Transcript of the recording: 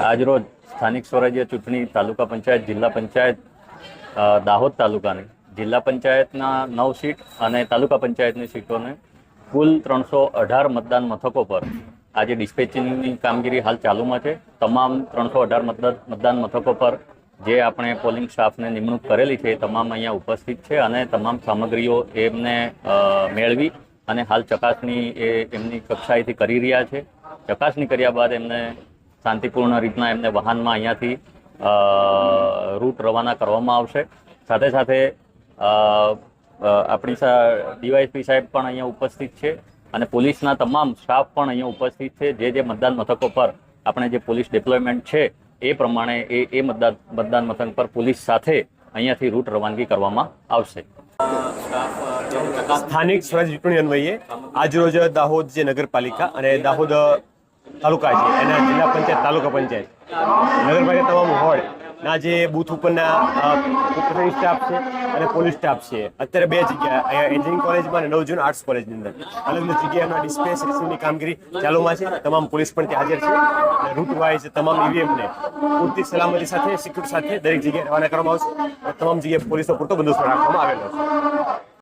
આજરોજ સ્થાનિક સ્વરાજ્ય ચૂંટણી તાલુકા પંચાયત જિલ્લા પંચાયત દાહોદ તાલુકાની જિલ્લા પંચાયતના 9 સીટ અને તાલુકા પંચાયતની સીટોને કુલ 318 મતદાન મથકો પર આજે ડિસ્પેચિંગની કામગીરી હાલ ચાલુમાં છે। તમામ 318 મતદાન મથકો પર જે આપણે પોલિંગ સ્ટાફને નિમણૂક કરેલી છે એ તમામ અહીંયા ઉપસ્થિત છે અને તમામ સામગ્રીઓ એમને મેળવી અને હાલ ચકાસણી એ એમની કક્ષાએથી કરી રહ્યા છે। ચકાસણી કર્યા બાદ એમને શાંતિપૂર્ણ રીતના એમને વાહનમાં અહીંયાથી રૂટ રવાના કરવામાં આવશે। સાથે સાથે આપણી ડીવાયએસપી સાહેબ પણ અહીંયા ઉપસ્થિત છે અને પોલીસના તમામ સ્ટાફ પણ અહીંયા ઉપસ્થિત છે। જે મતદાન મથકો પર આપણે જે પોલીસ ડિપ્લોયમેન્ટ છે એ પ્રમાણે એ મતદાન મથક પર પોલીસ સાથે અહીંયાથી રૂટ રવાનગી કરવામાં આવશે। સ્થાનિક સ્વરાજ ચૂંટણી અન્વયે આજરોજ દાહોદ જે નગરપાલિકા અને દાહોદ તાલુકા છે એના જિલ્લા પંચાયત તાલુકા પંચાયત નગરપાલિકા તમામ વોર્ડના જે બૂથ ઉપરના પ્રિપેરેટરી સ્ટાફ છે અને પોલીસ સ્ટાફ છે અત્યારે 2 જગ્યા એન્જિનિયરિંગ કોલેજમાં અને નવજૂન આર્ટ્સ કોલેજની અંદર અલગ અલગ જગ્યાના ડિસ્પેન્સેશનની કામગીરી ચાલુમાં છે। તમામ પોલીસ પણ ત્યાં હાજર છે અને રૂટ વાઇઝ તમામ ઈવીએમને પૂરતી સલામતી સાથે સિક્યુરિટી સાથે દરેક જગ્યાએ રવાના કરવામાં આવશે। તમામ જગ્યાએ પોલીસનો પૂરતો બંદોબસ્ત રાખવામાં આવેલો છે।